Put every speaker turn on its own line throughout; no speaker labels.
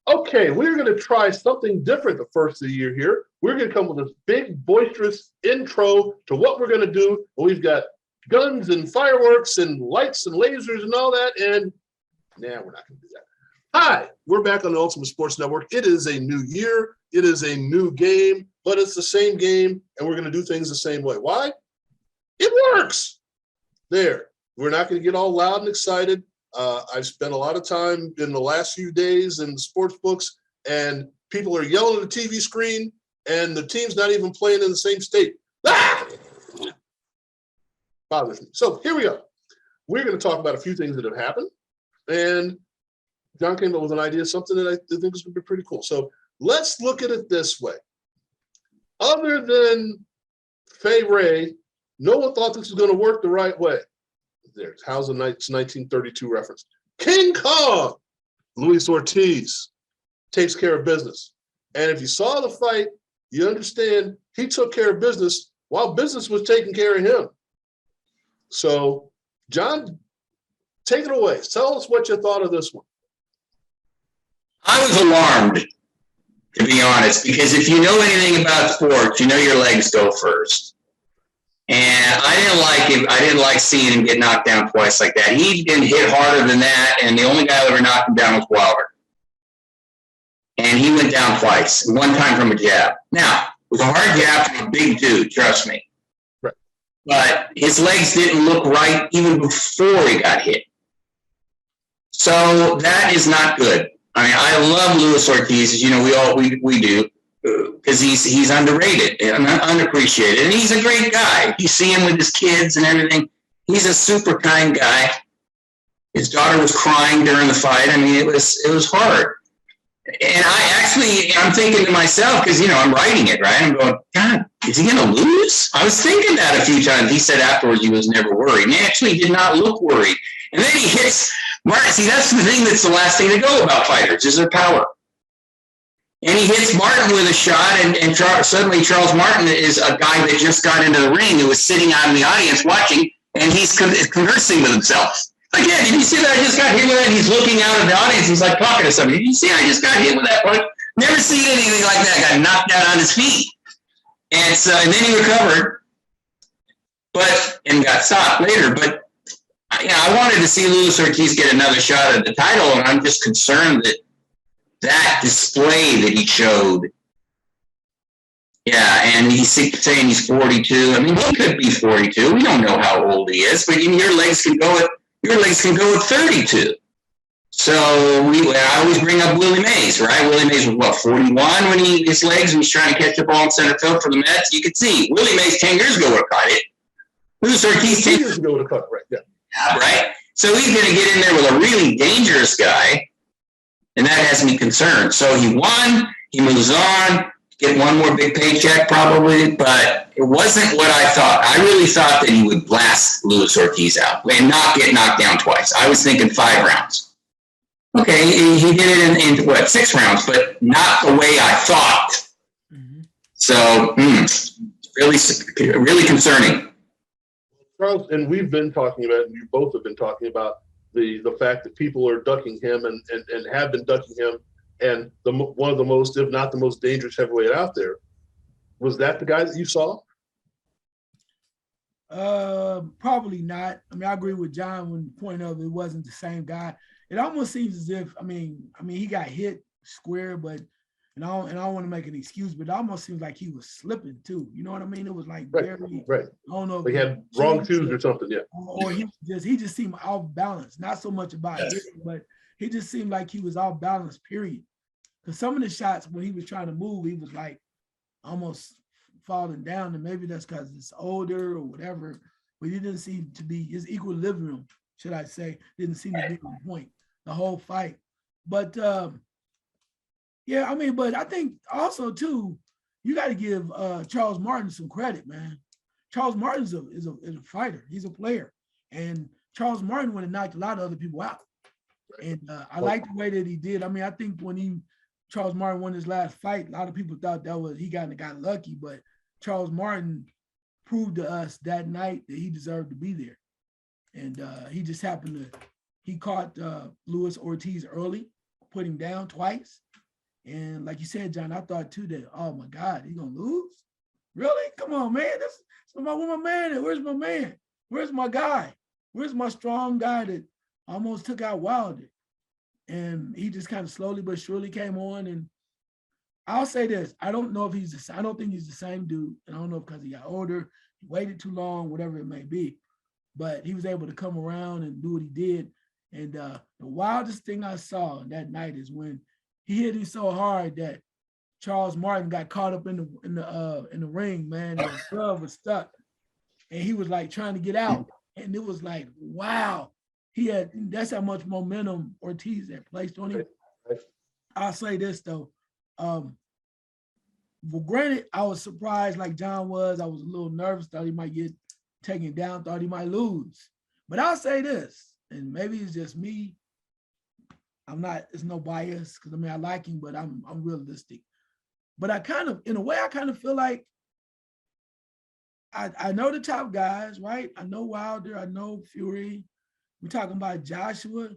Okay, we're going to try something different the first of the year here. We're going to come with this big, boisterous intro to what we're going to do. We've got guns and fireworks and lights and lasers and all that, and we're not going to do that. Hi, we're back on the Ultimate Sports Network. It is a new year. It is a new game, but it's the same game, and we're going to do things the same way. Why? It works. There. We're not going to get all loud and excited. I've spent a lot of time in the last few days in the sports books, and people are yelling at the TV screen, and the team's not even playing in the same state. Ah! Bothers me. So here we go. We're going to talk about a few things that have happened, and John came up with an idea, something that I think is going to be pretty cool. So let's look at it this way. Other than Fay Ray, no one thought this was going to work the right way. There's how's the 1932 reference. King Kong, Luis Ortiz, takes care of business. And if you saw the fight, you understand he took care of business while business was taking care of him. So, John, take it away. Tell us what you thought of this one.
I was alarmed, to be honest, because if you know anything about sports, you know your legs go first. And I didn't like him. I didn't like seeing him get knocked down twice like that. He didn't hit harder than that, and the only guy that ever knocked him down was Wilder. And he went down twice, one time from a jab. Now, it was a hard jab from a big dude, trust me.
Right.
But his legs didn't look right even before he got hit. So that is not good. I mean, I love Luis Ortiz, as you know, we do. Because he's underrated and unappreciated, and he's a great guy. You see him with his kids and everything. He's a super kind guy. His daughter was crying during the fight. I mean, it was hard. And I'm thinking to myself, because I'm writing it, right? I'm going, God, is he going to lose? I was thinking that a few times. He said afterwards he was never worried, and he actually did not look worried. And then he hits Martin. See, that's the thing. That's the last thing to go about fighters is their power. And he hits Martin with a shot, and suddenly Charles Martin is a guy that just got into the ring who was sitting out in the audience watching, and he's conversing with himself. Like, yeah, did you see that I just got hit with that? And he's looking out at the audience. He's like talking to somebody. Did you see I just got hit with that punch? Never seen anything like that. Got knocked out on his feet. And then he recovered, and got stopped later. But I wanted to see Luis Ortiz get another shot at the title, and I'm just concerned that display that he showed. Yeah, and he's saying he's 42. I mean, he could be 42. We don't know how old he is, but your legs can go at 32. So I always bring up Willie Mays, right? Willie Mays was 41 when his legs, when he's trying to catch the ball in center field for the Mets. You could see Willie Mays 10 years ago would have caught it. Luis Ortiz 10 years ago would have caught it, right? Yeah. Right. So he's going to get in there with a really dangerous guy. And that has me concerned. So he won, he moves on, get one more big paycheck probably, but it wasn't what I thought. I really thought that he would blast Luis Ortiz out and not get knocked down twice. I was thinking 5 rounds. Okay, he did it in 6 rounds, but not the way I thought. Mm-hmm. So, really concerning.
Charles, and we've been talking about, and you both have been talking about, the fact that people are ducking him and have been ducking him, and one of the most, if not the most dangerous heavyweight out there. Was that the guy that you saw?
Probably not. I mean, I agree with John when the point of it wasn't the same guy. It almost seems as if, I mean, he got hit square, but and I don't want to make an excuse, but it almost seems like he was slipping too. You know what I mean? It was like
right. I don't know if he had wrong shoes or something, yeah.
Or he just seemed off balance. Not so much about hitting, but he just seemed like he was off balance, period. Because some of the shots when he was trying to move, he was like almost falling down, and maybe that's because it's older or whatever. But he didn't seem to be, his equilibrium, should I say, didn't seem to be on point the whole fight. But yeah, I mean, but I think also too, you got to give Charles Martin some credit, man. Charles Martin is a fighter. He's a player, and Charles Martin would have knocked a lot of other people out. And I like the way that he did. I mean, I think when Charles Martin won his last fight, a lot of people thought that was he got lucky, but Charles Martin proved to us that night that he deserved to be there. And he just happened to, he caught Luis Ortiz early, put him down twice. And like you said, John, I thought too that, oh my God, he's gonna lose? Really? Come on, man. Where my man at? Where's my man? Where's my guy? Where's my strong guy that almost took out Wilder? And he just kind of slowly but surely came on. And I'll say this, I don't know if I don't think he's the same dude. And I don't know if because he got older, he waited too long, whatever it may be. But he was able to come around and do what he did. And the wildest thing I saw that night is when he hit him so hard that Charles Martin got caught up in the ring, man. And his glove was stuck, and he was like trying to get out. And it was like, wow, that's how much momentum Ortiz had placed on him. I'll say this though, well, granted, I was surprised like John was. I was a little nervous, thought he might get taken down, thought he might lose. But I'll say this, and maybe it's just me. It's no bias because I mean I like him, but I'm realistic. But I kind of, in a way, I kind of feel like I know the top guys, right? I know Wilder, I know Fury. We're talking about Joshua,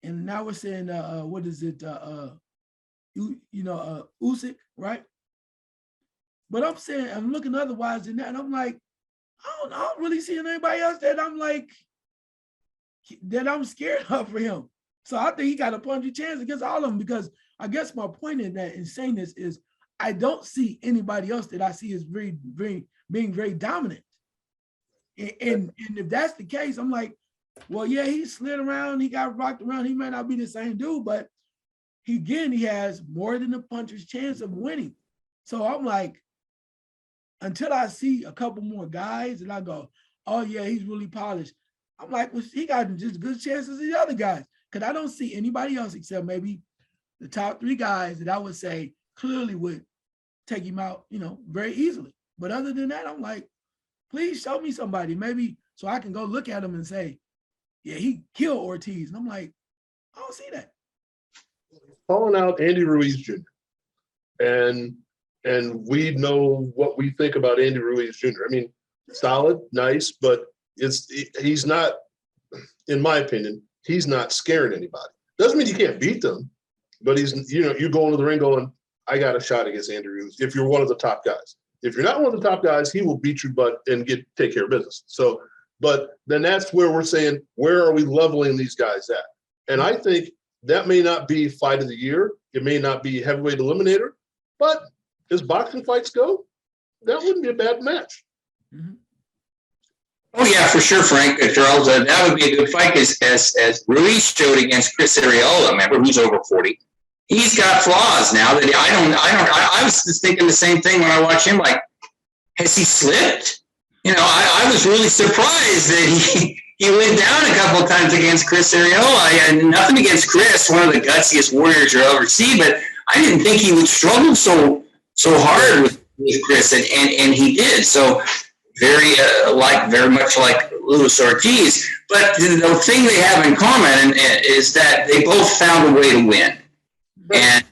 and now we're saying what is it? Usyk, right? But I'm saying I'm looking otherwise than that, and I'm like, I don't really see anybody else that I'm scared of for him. So I think he got a punch chance against all of them, because I guess my point in that, in saying this, is I don't see anybody else that I see as being very dominant. And if that's the case, I'm like, well, yeah, he slid around, he got rocked around. He may not be the same dude, but he has more than a puncher's chance of winning. So I'm like, until I see a couple more guys and I go, oh yeah, he's really polished. I'm like, well, he got just as good chances as the other guys. Because I don't see anybody else except maybe the top three guys that I would say clearly would take him out, very easily. But other than that, I'm like, please show me somebody, maybe so I can go look at him and say, yeah, he killed Ortiz. And I'm like, I don't see that.
Calling out Andy Ruiz Jr. And we know what we think about Andy Ruiz Jr. I mean, solid, nice, but he's not, in my opinion, he's not scaring anybody. Doesn't mean you can't beat them, but he's, you go into the ring going, I got a shot against Andy Ruiz if you're one of the top guys. If you're not one of the top guys, he will beat your butt and take care of business. So, but then that's where we're saying, where are we leveling these guys at? And I think that may not be fight of the year. It may not be heavyweight eliminator, but as boxing fights go, that wouldn't be a bad match.
Mm-hmm.
Oh yeah, for sure, Frank. Charles, that would be a good fight as Ruiz showed against Chris Arreola. Remember, who's over 40. He's got flaws now that I was just thinking the same thing when I watched him. Like, has he slipped? I was really surprised that he went down a couple of times against Chris Arreola. I had nothing against Chris, one of the gutsiest warriors you'll ever see, but I didn't think he would struggle so hard with Chris, and he did. So very much like Luis Ortiz. But the thing they have in common is that they both found a way to win, and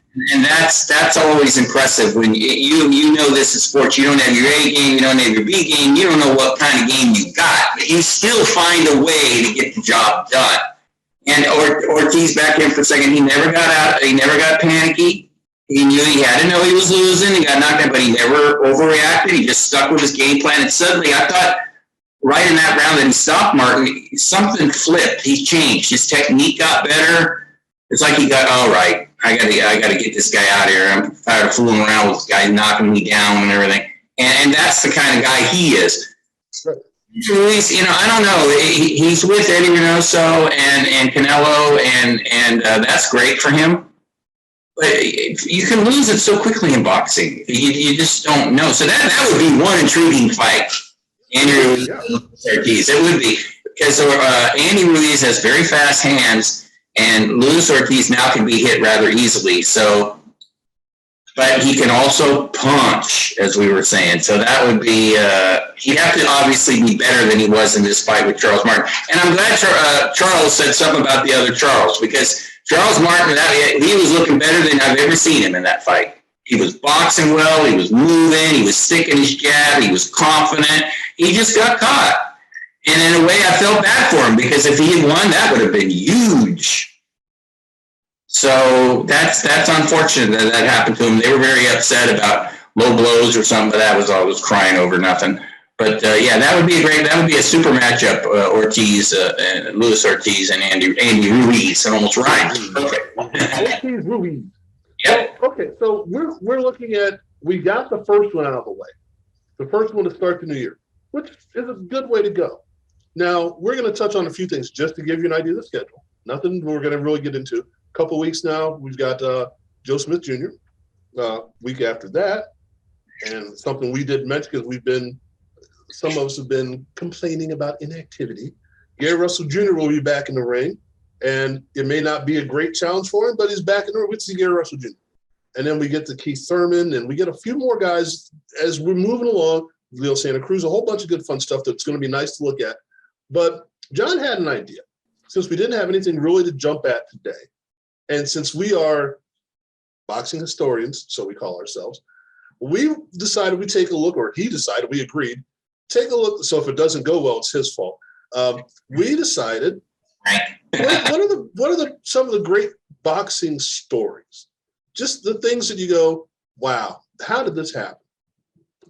that's always impressive when you know this is sports. You don't have your A game, you don't have your B game, you don't know what kind of game you got, but you still find a way to get the job done. And Ortiz, back in for a second, he never got out, he never got panicky. He knew he had to know he was losing. He got knocked out, but he never overreacted. He just stuck with his game plan. And suddenly, I thought, right in that round that he stopped Martin, something flipped. He changed. His technique got better. It's like he got, all right, I got to get this guy out of here. I'm tired of fooling around with this guy knocking me down and everything. And that's the kind of guy he is.
Right.
Ruiz, I don't know. He's with Eddie Reynoso and Canelo, and that's great for him. But you can lose it so quickly in boxing. You just don't know. So that would be one intriguing fight. Andy Ruiz, Ortiz. It would be, because Andy Ruiz has very fast hands, and Luis Ortiz now can be hit rather easily. So, but he can also punch, as we were saying. So that would be, he'd have to obviously be better than he was in this fight with Charles Martin. And I'm glad Charles said something about the other Charles, because Charles Martin, he was looking better than I've ever seen him in that fight. He was boxing well, he was moving, he was sticking his jab, he was confident. He just got caught. And in a way, I felt bad for him, because if he had won, that would have been huge. So that's unfortunate that happened to him. They were very upset about low blows or something, but that was all. Was crying over nothing. But yeah, that would be a super matchup. Ortiz, and Luis Ortiz, and Andy Ruiz. It almost rhymed. Perfect.
Ortiz Ruiz.
Yep.
Well, okay, so we're looking at, we got the first one out of the way. The first one to start the new year, which is a good way to go. Now, we're going to touch on a few things just to give you an idea of the schedule. Nothing we're going to really get into. A couple weeks now, we've got Joe Smith Jr. Week after that, and something we didn't mention because some of us have been complaining about inactivity. Gary Russell Jr. will be back in the ring, and it may not be a great challenge for him, but he's back in the ring. We see Gary Russell Jr. And then we get to Keith Thurman, and we get a few more guys as we're moving along. Leo Santa Cruz, a whole bunch of good fun stuff that's going to be nice to look at. But John had an idea. Since we didn't have anything really to jump at today, and since we are boxing historians, so we call ourselves, we decided we take a look, or he decided, we agreed, take a look. So if it doesn't go well, it's his fault. We decided, what are some of the great boxing stories? Just the things that you go, wow, how did this happen?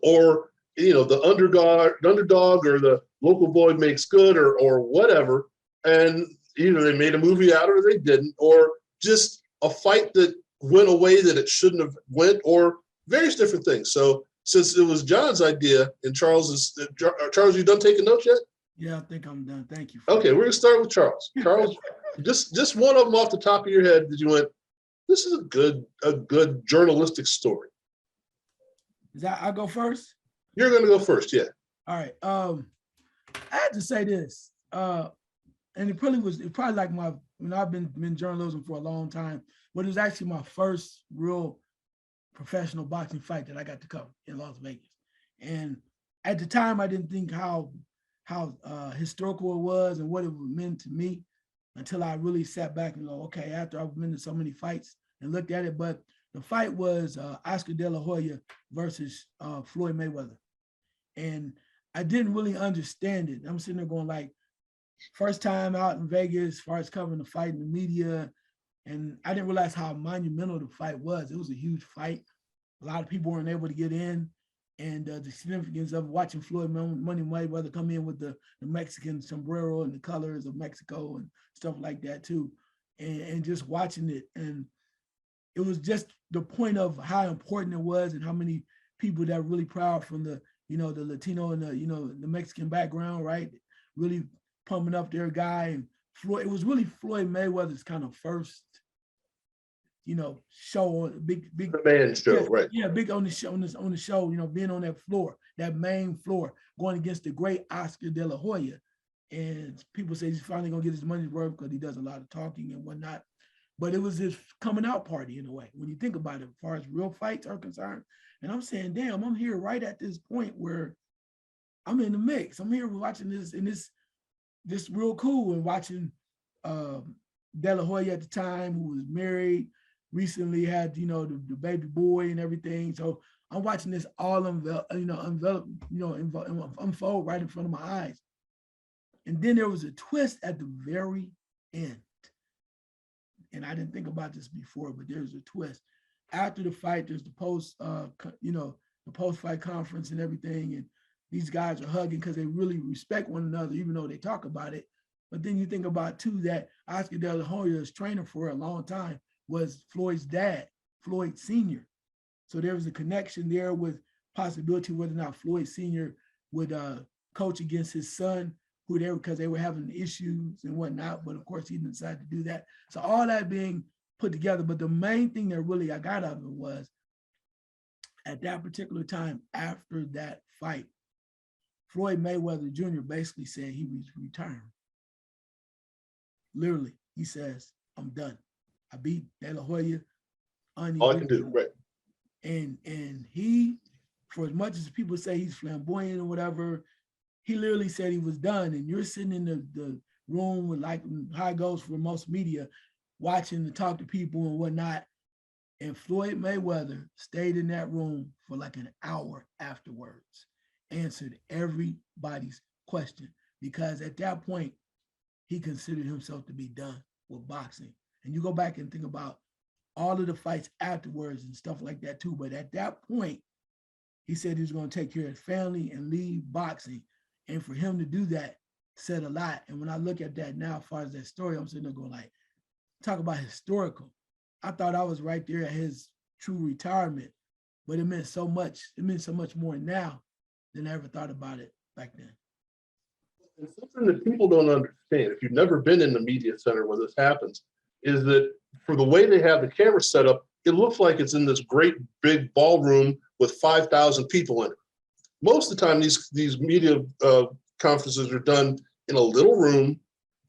Or, the underdog or the local boy makes good or whatever. And either they made a movie out of it or they didn't, or just a fight that went away that it shouldn't have went, or various different things. So since it was John's idea and Charles, you done taking notes yet?
Yeah, I think I'm done. Thank you.
Okay, we're gonna start with Charles. Charles, just one of them off the top of your head that you went, this is a good journalistic story.
Is that I go first?
You're gonna go first, yeah.
All right. I had to say this, and it probably like I've been journalism for a long time, but it was actually my first real professional boxing fight that I got to cover in Las Vegas. And at the time, I didn't think how historical it was and what it meant to me until I really sat back and go, okay, after I've been to so many fights and looked at it. But the fight was Oscar De La Hoya versus Floyd Mayweather. And I didn't really understand it. I'm sitting there going like, first time out in Vegas, as far as covering the fight in the media. And I didn't realize how monumental the fight was. It was a huge fight. A lot of people weren't able to get in. And the significance of watching Floyd Money Mayweather come in with the Mexican sombrero and the colors of Mexico and stuff like that too. And just watching it. And it was just the point of how important it was and how many people that were really proud from the Latino and the Mexican background, right? Really pumping up their guy. And Floyd, it was really Floyd Mayweather's kind of first, show, big the
man show, right?
Yeah, big on the show, being on that floor, that main floor, going against the great Oscar De La Hoya. And people say he's finally gonna get his money's worth because he does a lot of talking and whatnot. But it was his coming out party in a way, when you think about it, as far as real fights are concerned. And I'm saying, damn, I'm here right at this point where I'm in the mix. I'm here watching this, and this real cool, and watching De La Hoya at the time, who was married, recently had, the baby boy and everything. So I'm watching this all unfold right in front of my eyes. And then there was a twist at the very end. And I didn't think about this before, but there's a twist. After the fight, there's the post-fight conference and everything. And these guys are hugging because they really respect one another, even though they talk about it. But then you think about too, that Oscar De La Hoya's trainer for a long time was Floyd's dad, Floyd Sr. So there was a connection there with possibility whether or not Floyd Sr. would coach against his son, because they were having issues and whatnot, but of course he didn't decide to do that. So all that being put together, but the main thing that really I got out of it was, at that particular time after that fight, Floyd Mayweather Jr. basically said he was retiring. Literally, he says, I'm done. I beat De La Hoya.
All I can do, right.
And he, for as much as people say he's flamboyant or whatever, he literally said he was done. And you're sitting in the room with, like how it goes for most media, watching to talk to people and whatnot. And Floyd Mayweather stayed in that room for like an hour afterwards, answered everybody's question, because at that point, he considered himself to be done with boxing. And you go back and think about all of the fights afterwards and stuff like that too. But at that point, he said he was going to take care of his family and leave boxing. And for him to do that said a lot. And when I look at that now, as far as that story, I'm sitting there going like, talk about historical. I thought I was right there at his true retirement, but it meant so much. It meant so much more now than I ever thought about it back then.
And something that people don't understand, if you've never been in the media center where this happens, is that for the way they have the camera set up, it looks like it's in this great big ballroom with 5,000 people in it. Most of the time, these media conferences are done in a little room,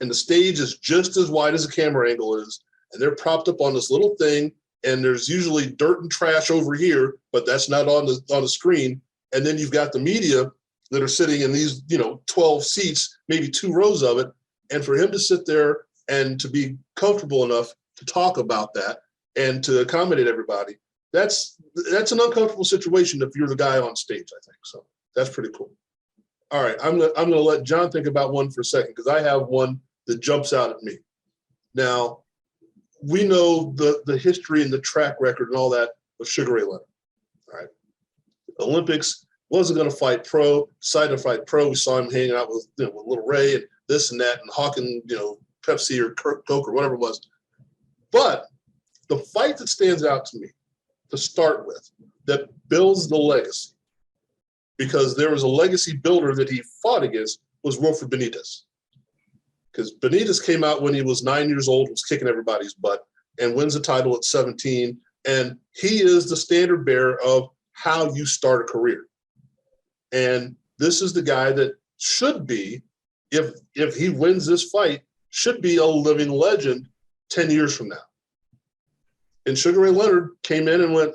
and the stage is just as wide as the camera angle is, and they're propped up on this little thing, and there's usually dirt and trash over here, but that's not on the screen. And then you've got the media that are sitting in these, 12 seats, maybe 2 rows of it. And for him to sit there and to be comfortable enough to talk about that and to accommodate everybody, that's an uncomfortable situation if you're the guy on stage, I think. So that's pretty cool. All right, I'm gonna let John think about one for a second, because I have one that jumps out at me. Now, we know the history and the track record and all that of Sugar Ray Leonard. All right, Olympics, wasn't going to fight pro, decided to fight pro. We saw him hanging out with Little Ray and this and that, and Hawkins, Pepsi or Coke or whatever it was. But the fight that stands out to me to start with, that builds the legacy, because there was a legacy builder that he fought against, was Wilfred Benitez. Because Benitez came out when he was 9 years old, was kicking everybody's butt, and wins the title at 17. And he is the standard bearer of how you start a career. And this is the guy that should be, if he wins this fight, should be a living legend 10 years from now. And Sugar Ray Leonard came in and went,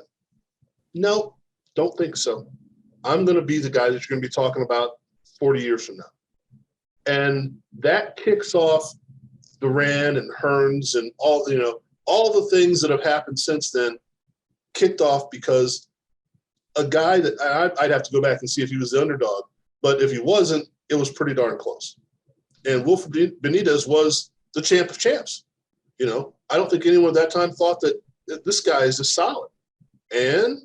no, don't think so. I'm going to be the guy that you're going to be talking about 40 years from now. And that kicks off Duran and Hearns and all the things that have happened since then, kicked off because a guy that I'd have to go back and see if he was the underdog, but if he wasn't, it was pretty darn close. And Wilfred Benitez was the champ of champs. I don't think anyone at that time thought that this guy is just solid. And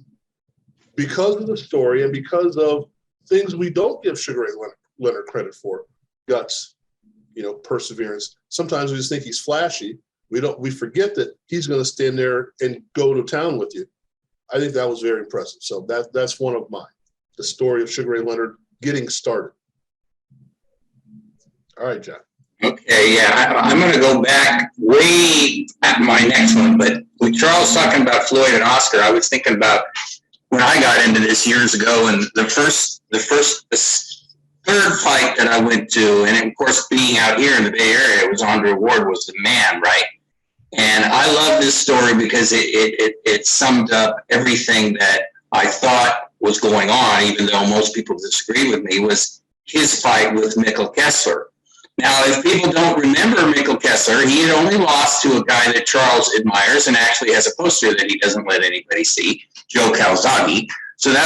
because of the story and because of things we don't give Sugar Ray Leonard credit for, guts, perseverance. Sometimes we just think he's flashy. We forget that he's going to stand there and go to town with you. I think that was very impressive. So that's one of mine. The story of Sugar Ray Leonard getting started. All right, John.
Okay, yeah, I'm going to go back way at my next one, but with Charles talking about Floyd and Oscar, I was thinking about when I got into this years ago, and the third fight that I went to, and of course being out here in the Bay Area, was Andre Ward was the man, right? And I love this story because it summed up everything that I thought was going on, even though most people disagree with me, was his fight with Michael Kessler. Now, if people don't remember Michael Kessler, he had only lost to a guy that Charles admires and actually has a poster that he doesn't let anybody see, Joe Calzaghe. So that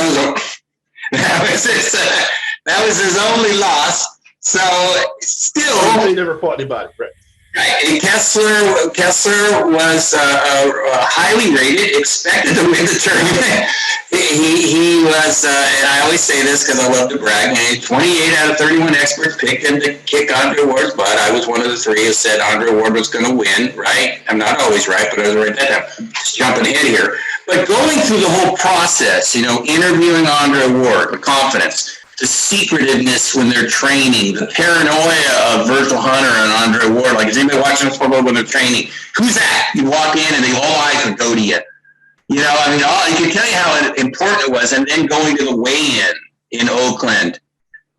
was his only loss. So still,
he never fought anybody, right?
Right. And Kessler was highly rated, expected to win the tournament. He was, and I always say this because I love to brag, 28 out of 31 experts picked him to kick Andre Ward's butt. I was one of the 3 who said Andre Ward was going to win, right? I'm not always right, but I was right that time. Just jumping ahead here. But going through the whole process, interviewing Andre Ward, the confidence, the secretiveness when they're training, the paranoia of Virgil Hunter and Andre Ward. Like, is anybody watching this football when they're training? Who's that? You walk in and all eyes would go to you. You can tell you how important it was. And then going to the weigh-in in Oakland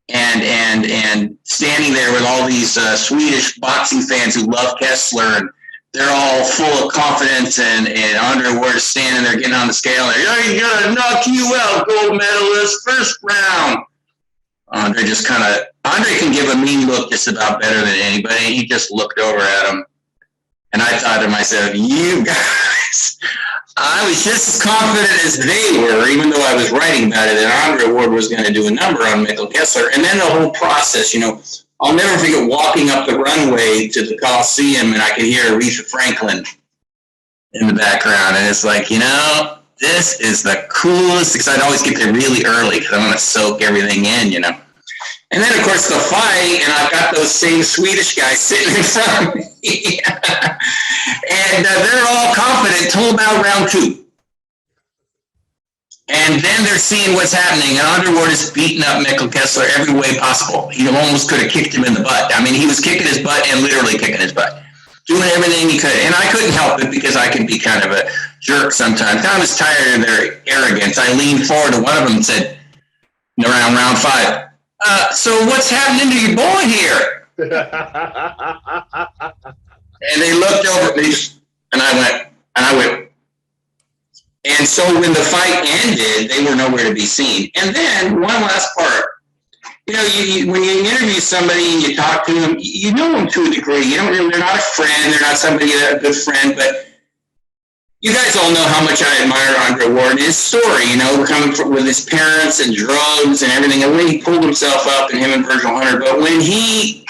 and standing there with all these Swedish boxing fans who love Kessler, and they're all full of confidence, and Andre Ward is standing there getting on the scale. And he's going to knock you out, gold medalist, first round. Andre can give a mean look just about better than anybody. He just looked over at him. And I thought to myself, you guys, I was just as confident as they were, even though I was writing about it, that Andre Ward was going to do a number on Michael Kessler. And then the whole process, I'll never forget walking up the runway to the Coliseum, and I could hear Aretha Franklin in the background. And it's like, this is the coolest, because I'd always get there really early because I want to soak everything in. And then, of course, the fight, and I've got those same Swedish guys sitting in front of me. And they're all confident till about round 2. And then they're seeing what's happening, and Underwood is beating up Michael Kessler every way possible. He almost could have kicked him in the butt. I mean, he was kicking his butt and literally kicking his butt, doing everything he could. And I couldn't help it because I can be kind of a jerk sometimes. I was tired of their arrogance. I leaned forward to one of them and said, around round 5, so what's happening to your boy here? And they looked over at me, and I went. And so when the fight ended, they were nowhere to be seen. And then one last part, when you interview somebody and you talk to them, you know them to a degree. They're not a friend, they're not somebody a good friend, but you guys all know how much I admire Andre Ward and his story, coming with his parents and drugs and everything. And when he pulled himself up, and him and Virgil Hunter, but when he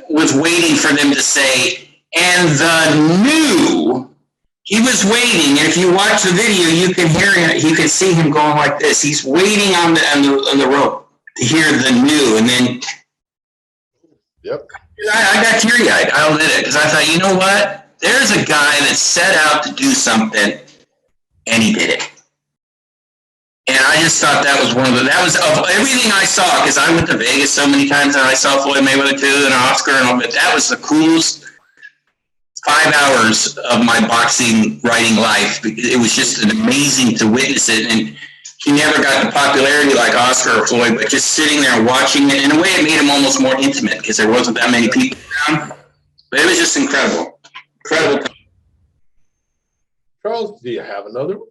was waiting for them to say, and the new, he was waiting, and if you watch the video, you can hear him. You can see him going like this. He's waiting on the rope to hear the new, and then
yep.
I got teary-eyed. I'll admit it, because I thought, you know what? There's a guy that set out to do something, and he did it. And I just thought that was that was of everything I saw, because I went to Vegas so many times, and I saw Floyd Mayweather too, and Oscar and all, but that was the coolest 5 hours of my boxing writing life. It was just amazing to witness it. And he never got the popularity like Oscar or Floyd, but just sitting there and watching it, in a way it made him almost more intimate because there wasn't that many people around. But it was just incredible. Incredible.
Charles, do you have another one?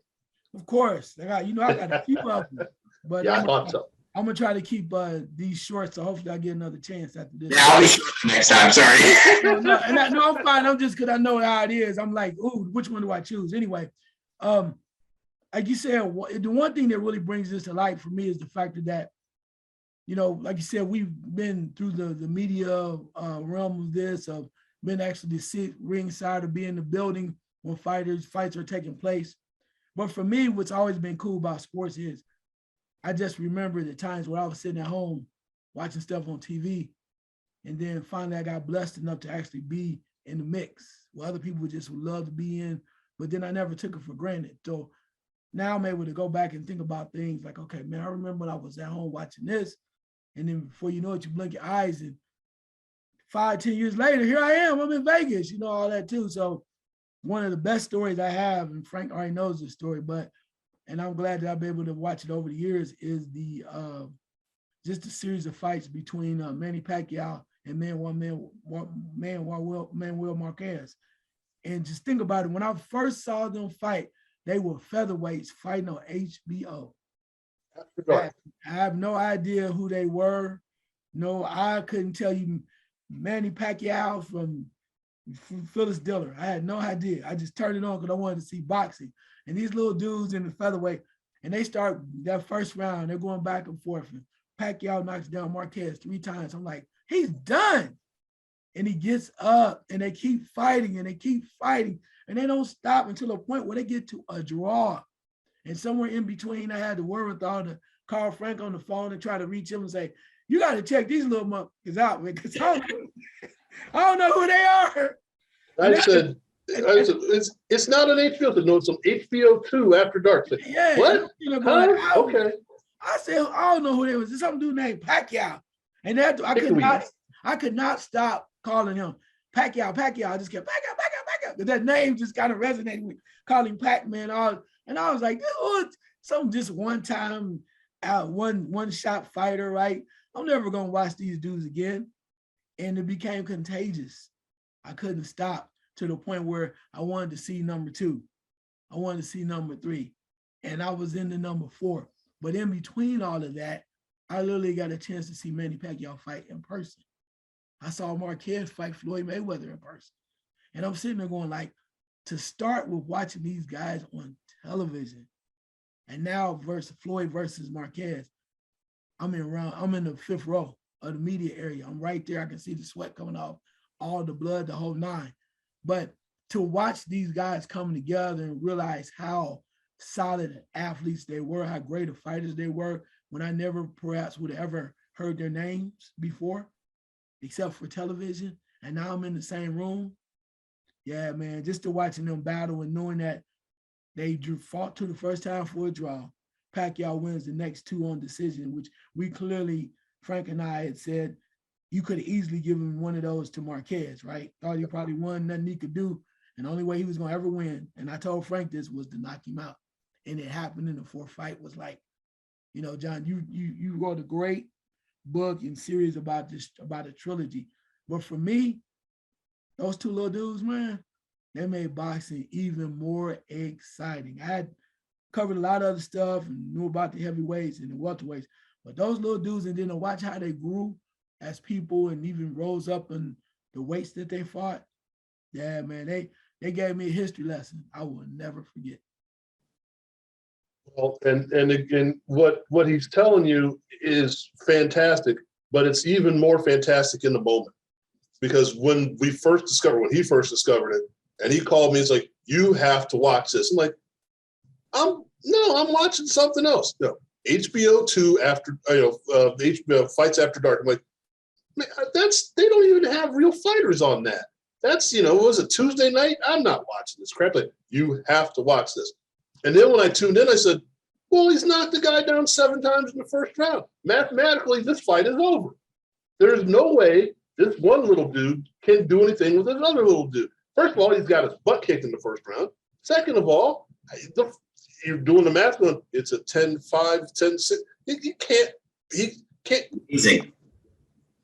Of course. I got a few of them. But
Yeah, I thought so.
I'm going to try to keep these short, so hopefully I get another chance after this.
Yeah, I'll be short next time. Sorry.
No, I'm fine. I'm just, because I know how it is. I'm like, ooh, which one do I choose? Anyway, like you said, the one thing that really brings this to light for me is the fact that, like you said, we've been through the media realm of this, of been actually to sit ringside or be in the building when fights are taking place. But for me, what's always been cool about sports is I just remember the times where I was sitting at home watching stuff on TV, and then finally I got blessed enough to actually be in the mix where other people just would love to be in, but then I never took it for granted. So now I'm able to go back and think about things like, okay, man, I remember when I was at home watching this, and then before you know it, you blink your eyes, and 5-10 years later, here I am, I'm in Vegas, all that too. So one of the best stories I have, and Frank already knows this story, and I'm glad that I've been able to watch it over the years, is just a series of fights between Manny Pacquiao and Manuel Marquez. And just think about it, when I first saw them fight, they were featherweights fighting on HBO. I have no idea who they were. No, I couldn't tell you Manny Pacquiao from Phyllis Diller. I had no idea. I just turned it on because I wanted to see boxing. And these little dudes in the featherweight, and they start that first round, they're going back and forth. And Pacquiao knocks down Marquez 3 times. I'm like, he's done. And he gets up, and they keep fighting, and they keep fighting. And they don't stop until the point where they get to a draw. And somewhere in between, I had the wherewithal to call Frank on the phone and try to reach him and say, you got to check these little motherfuckers out, man, because I don't know who they are.
I said, it's not an HBO. No, it's on HBO 2 after dark. Said,
yeah.
What? Okay.
I said, I don't know who they was. There's some dude named Pacquiao. And that I could not stop calling him Pacquiao. I just kept Pacquiao. But that name just kind of resonated with calling Pac-Man. And I was like, some just one time one shot fighter, right? I'm never gonna watch these dudes again. And it became contagious. I couldn't stop to the point where I wanted to see number 2. I wanted to see number 3. And I was in the number 4. But in between all of that, I literally got a chance to see Manny Pacquiao fight in person. I saw Marquez fight Floyd Mayweather in person. And I'm sitting there going like, to start with watching these guys on television, and now Floyd versus Marquez, I'm in the 5th row of the media area. I'm right there. I can see the sweat coming off, all the blood, the whole 9. But to watch these guys come together and realize how solid athletes they were, how great of fighters they were, when I never perhaps would have ever heard their names before, except for television. And now I'm in the same room. Yeah, man, just to watching them battle and knowing that they fought to the first time for a draw. Pacquiao wins the next two on decision, which we clearly, Frank and I had said, you could have easily given one of those to Marquez, right? Thought he probably won, nothing he could do. And the only way he was going to ever win, and I told Frank this, was to knock him out. And it happened in the fourth fight. Was like, you know, John, you wrote a great book and series about this, about a trilogy. But for me, those two little dudes, man, they made boxing even more exciting. I had covered a lot of other stuff and knew about the heavyweights and the welterweights, but those little dudes, and then to watch how they grew as people and even rose up in the weights that they fought. Yeah, man, they gave me a history lesson I will never forget.
Well, and again, what he's telling you is fantastic, but it's even more fantastic in the moment. Because when he first discovered it, and he called me, he's like, "You have to watch this." I'm like, I'm watching something else. No, HBO 2 after HBO Fights After Dark. I'm like, man, they don't even have real fighters on that. That's, was it Tuesday night? I'm not watching this crap. Like, you have to watch this. And then when I tuned in, I said, well, he's knocked the guy down 7 times in the first round. Mathematically, this fight is over. There's no way this one little dude can do anything with this other little dude. First of all, he's got his butt kicked in the first round. Second of all, you're doing the math going, it's a 10-5, 10-6. He can't.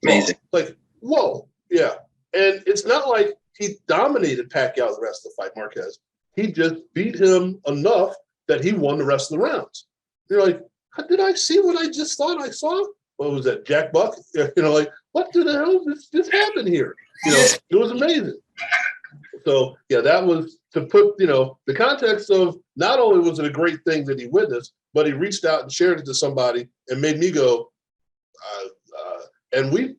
Amazing.
Like, whoa, yeah. And it's not like he dominated Pacquiao the rest of the fight, Marquez. He just beat him enough that he won the rest of the rounds. You're like, did I see what I just thought I saw? What was that, Jack Buck? Like, what the hell just happened here? It was amazing. So, yeah, that was to put, the context of not only was it a great thing that he witnessed, but he reached out and shared it to somebody and made me go, and we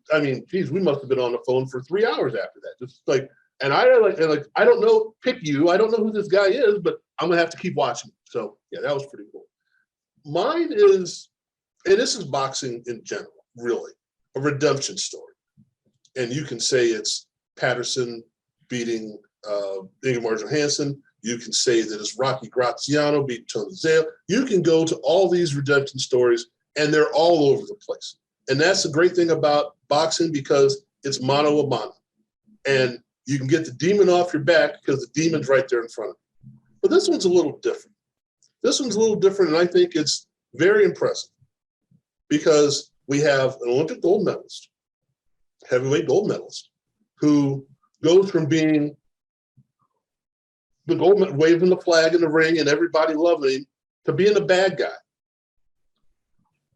must have been on the phone for 3 hours after that. Just like, and I don't know, pick you. I don't know who this guy is, but I'm going to have to keep watching. So, yeah, that was pretty cool. Mine is, and this is boxing in general, really, a redemption story. And you can say it's Patterson beating Ingemar Johansson. You can say that it's Rocky Graziano beating Tony Zale. You can go to all these redemption stories, and they're all over the place. And that's the great thing about boxing, because it's mano a mano. And you can get the demon off your back because the demon's right there in front of you. But this one's a little different. And I think it's very impressive because we have an Olympic gold medalist, heavyweight gold medalist, who goes from being the gold, waving the flag in the ring and everybody loving him, to being a bad guy,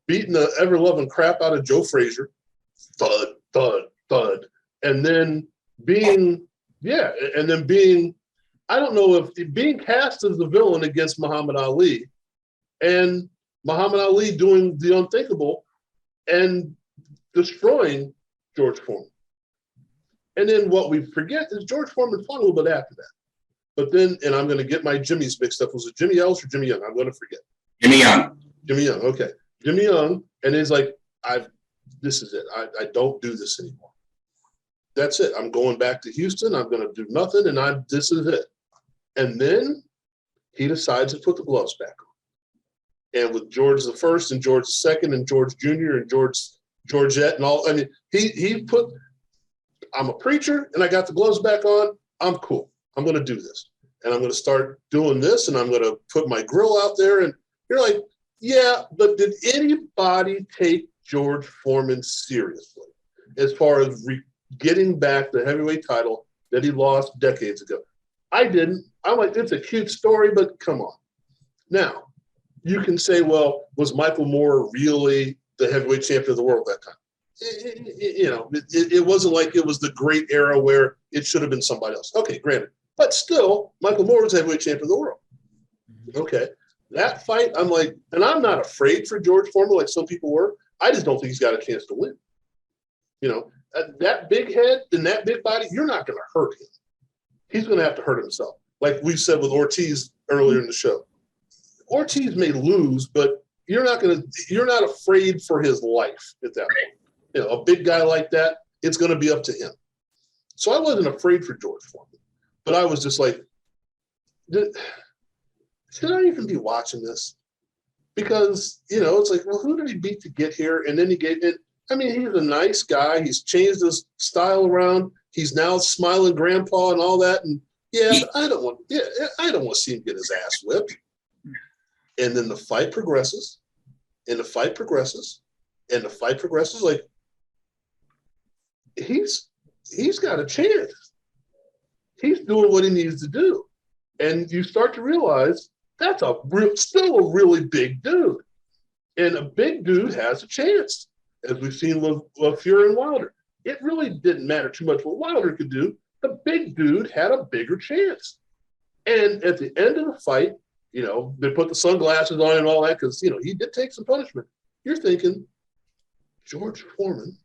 beating the ever-loving crap out of Joe Frazier, thud, thud, thud, and then being, I don't know if being cast as the villain against Muhammad Ali, and Muhammad Ali doing the unthinkable and destroying George Foreman. And then what we forget is George Foreman fought a little bit after that. But then, and I'm going to get my Jimmy's mixed up. Was it Jimmy Ellis or Jimmy Young? I'm going to forget.
Jimmy Young.
Jimmy Young, okay. Jimmy Young, and he's like, this is it. I don't do this anymore. That's it. I'm going back to Houston. I'm going to do nothing, and this is it. And then he decides to put the gloves back on. And with George the First and George the Second and George Jr. and Georgette and all, I mean, he put, I'm a preacher and I got the gloves back on. I'm cool. I'm going to do this. And I'm going to start doing this, and I'm going to put my grill out there. And you're like, yeah, but did anybody take George Foreman seriously as far as getting back the heavyweight title that he lost decades ago? I didn't. I'm like, it's a cute story, but come on. Now, you can say, well, was Michael Moore really the heavyweight champion of the world at that time? It wasn't like it was the great era where it should have been somebody else. Okay, granted. But still, Michael Moore was heavyweight champion of the world. Okay. That fight, I'm like, and I'm not afraid for George Foreman like some people were. I just don't think he's got a chance to win. That big head and that big body, you're not going to hurt him. he's going to have to hurt himself. Like we said with Ortiz earlier in the show. Ortiz may lose, but you're not afraid for his life at that point. You know, a big guy like that, it's going to be up to him. So I wasn't afraid for George Foreman, but I was just like, should I even be watching this? Because, you know, it's like, well, who did he beat to get here? And then he gave it. I mean, he's a nice guy. He's changed his style around. He's now smiling grandpa and all that. And but I don't want to see him get his ass whipped. And then the fight progresses, and the fight progresses, and the fight progresses. Like, he's got a chance. He's doing what he needs to do. And you start to realize that's still a really big dude. And a big dude has a chance, as we've seen with Fury and Wilder. It really didn't matter too much what Wilder could do. The big dude had a bigger chance. And at the end of the fight, you know, they put the sunglasses on and all that because, you know, he did take some punishment. You're thinking, George Foreman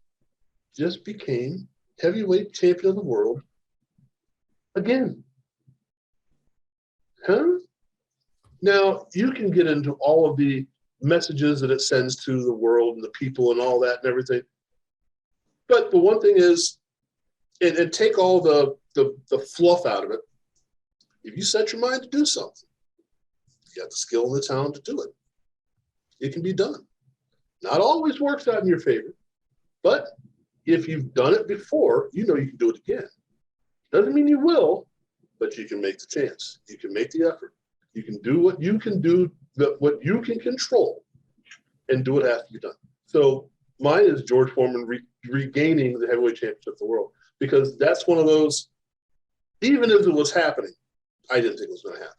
just became heavyweight champion of the world again. Huh? Now, you can get into all of the messages that it sends to the world and the people and all that and everything. But the one thing is, and take all the fluff out of it, if you set your mind to do something, you got the skill and the talent to do it. It can be done. Not always works out in your favor, but if you've done it before, you know you can do it again. Doesn't mean you will, but you can make the chance. You can make the effort. You can do what you can do, what you can control, and do what has to be done. So mine is George Foreman regaining the heavyweight championship of the world, because that's one of those, even if it was happening, I didn't think it was going to happen.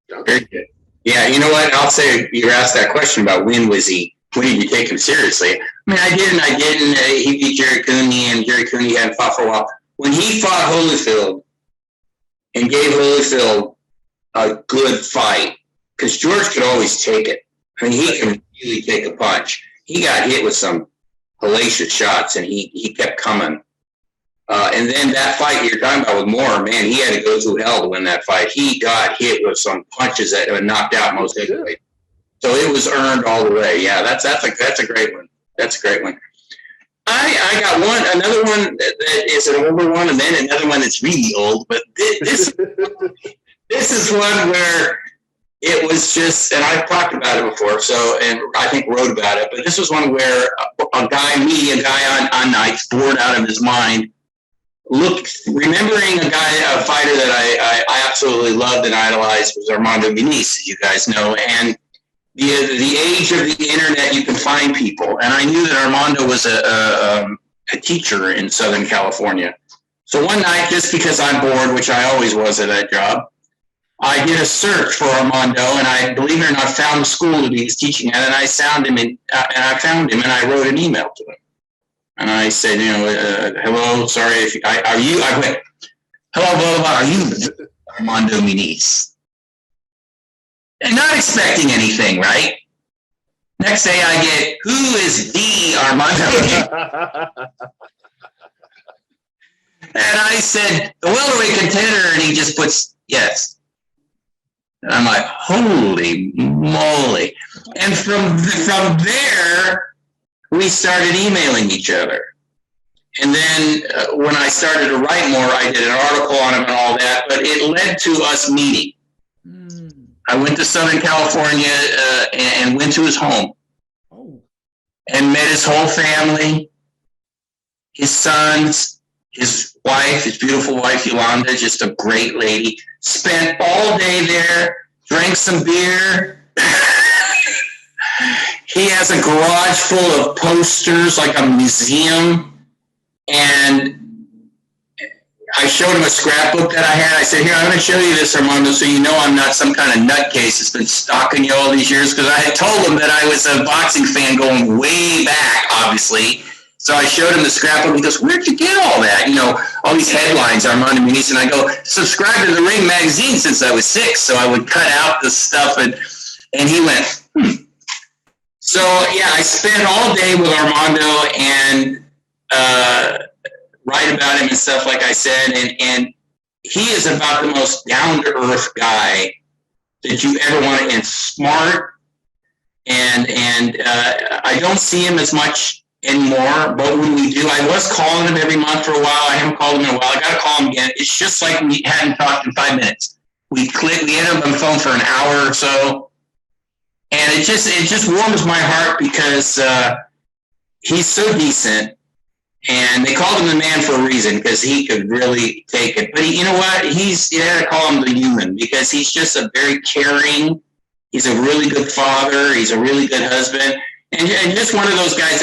Yeah.
Very good. Yeah, you know what? I'll say you asked that question about when did you take him seriously? I mean, I didn't. He beat Jerry Cooney, and Jerry Cooney hadn't fought for a while. When he fought Holyfield and gave Holyfield a good fight, because George could always take it. I mean, he can really take a punch. He got hit with some hellacious shots, and he kept coming. And then that fight you're talking about with Moore, man, he had to go through hell to win that fight. He got hit with some punches that knocked out most heavyweight. So it was earned all the way. Yeah, that's a great one. That's a great one. I got another one that is an older one, and then another one that's really old. But this is one where it was just, and I've talked about it before, and I think wrote about it. But this was one where a guy on nights, bored out of his mind, remembering a fighter that I absolutely loved and idolized was Armando Muniz, as you guys know, and the age of the internet, you can find people, and I knew that Armando was a teacher in Southern California. So one night, just because I'm bored, which I always was at that job, I did a search for Armando, and I, believe it or not, found the school that he was teaching at, and I found him, and I wrote an email to him. And I said, hello, sorry, I went, hello, blah, blah, blah, are you Armando Muniz? And not expecting anything, right? Next day I get, who is the Armando Muniz? And I said, the welterweight contender, and he just puts, yes. And I'm like, holy moly. And from there, we started emailing each other. And then when I started to write more, I did an article on him and all that, but it led to us meeting. I went to Southern California and went to his home and met his whole family, his sons, his wife, his beautiful wife, Yolanda, just a great lady. Spent all day there, drank some beer. He has a garage full of posters, like a museum. And I showed him a scrapbook that I had. I said, here, I'm going to show you this, Armando, so you know I'm not some kind of nutcase that's been stalking you all these years, because I had told him that I was a boxing fan going way back, obviously. So I showed him the scrapbook. He goes, where'd you get all that? You know, all these headlines, Armando Muniz. And I go, subscribe to the Ring magazine since I was 6. So I would cut out the stuff. And he went, So, yeah, I spent all day with Armando, and write about him and stuff, like I said, and he is about the most down-to-earth guy that you ever want to, and smart, and I don't see him as much anymore, but when we do, I was calling him every month for a while. I haven't called him in a while. I got to call him again. It's just like we hadn't talked in 5 minutes. We ended up on the phone for an hour or so, and it just warms my heart because he's so decent. And they called him the man for a reason, because he could really take it. But you know what? You had to call him the human, because he's just a very caring. He's a really good father. He's a really good husband, and just one of those guys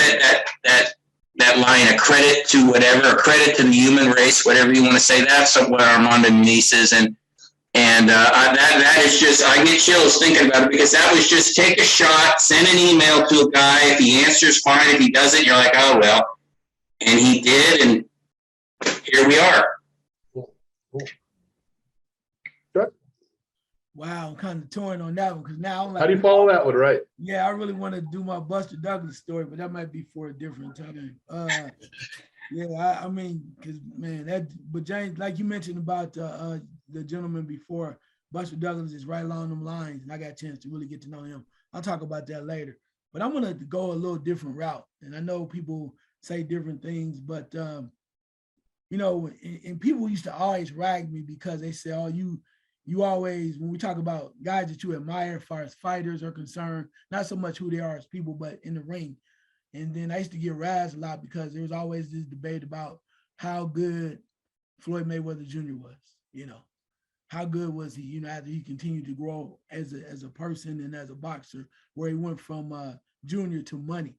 that line, a credit to whatever, a credit to the human race, whatever you want to say. That's what Armando Muniz is, and that is just, I get chills thinking about it, because that was just take a shot, send an email to a guy. If he answers, fine. If he doesn't, you're like, oh well. And he did, and here we are.
Cool. Good.
Wow, I'm kind of torn on that one, because now I'm like,
How do you follow that one, right?
yeah, I really want to do my Buster Douglas story, but that might be for a different time. Yeah, I mean, because man, but James, like you mentioned about the gentleman before, Buster Douglas is right along them lines, and I got a chance to really get to know him. I'll talk about that later. But I'm gonna go a little different route, and I know people say different things, but you know, and people used to always rag me because they say, oh, you always, when we talk about guys that you admire as far as fighters are concerned, not so much who they are as people, but in the ring. And then I used to get razzed a lot because there was always this debate about how good Floyd Mayweather Jr. was, you know. How good was he, you know, after he continued to grow as a person and as a boxer, where he went from junior to money.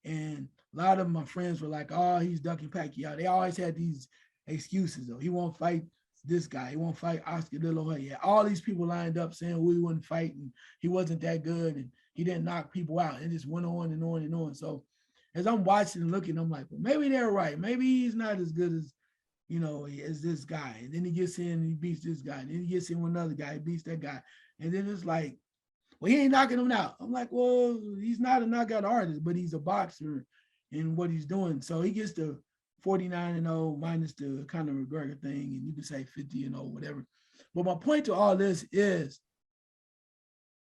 And a lot of my friends were like, oh, he's ducking Pacquiao. They always had these excuses, though. He won't fight this guy. He won't fight Oscar De La Hoya. All these people lined up saying who he wouldn't fight, and he wasn't that good, and he didn't knock people out. It just went on and on and on. So as I'm watching and looking, I'm like, well, maybe they're right. Maybe he's not as good as, you know, as this guy. And then he gets in and he beats this guy. And then he gets in with another guy, he beats that guy. And then it's like, well, he ain't knocking him out. I'm like, well, he's not a knockout artist, but he's a boxer in what he's doing. So he gets to 49-0 minus the Conor McGregor thing, and you can say 50-0, whatever. But my point to all this is,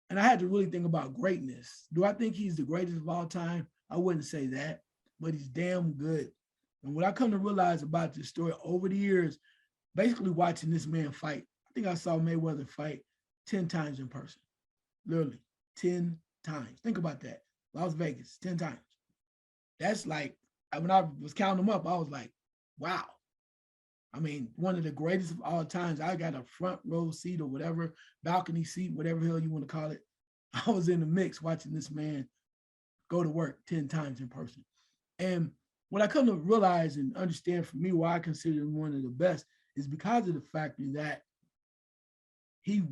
and I had to really think about greatness. Do I think he's the greatest of all time? I wouldn't say that, but he's damn good. And what I come to realize about this story over the years, basically watching this man fight, I think I saw Mayweather fight 10 times in person. Literally 10 times. Think about that. Las Vegas, 10 times. That's like, when I was counting them up, I was like, wow. I mean, one of the greatest of all times. I got a front row seat or whatever, balcony seat, whatever hell you want to call it. I was in the mix watching this man go to work 10 times in person. And what I come to realize and understand, for me, why I consider him one of the best is because of the fact that he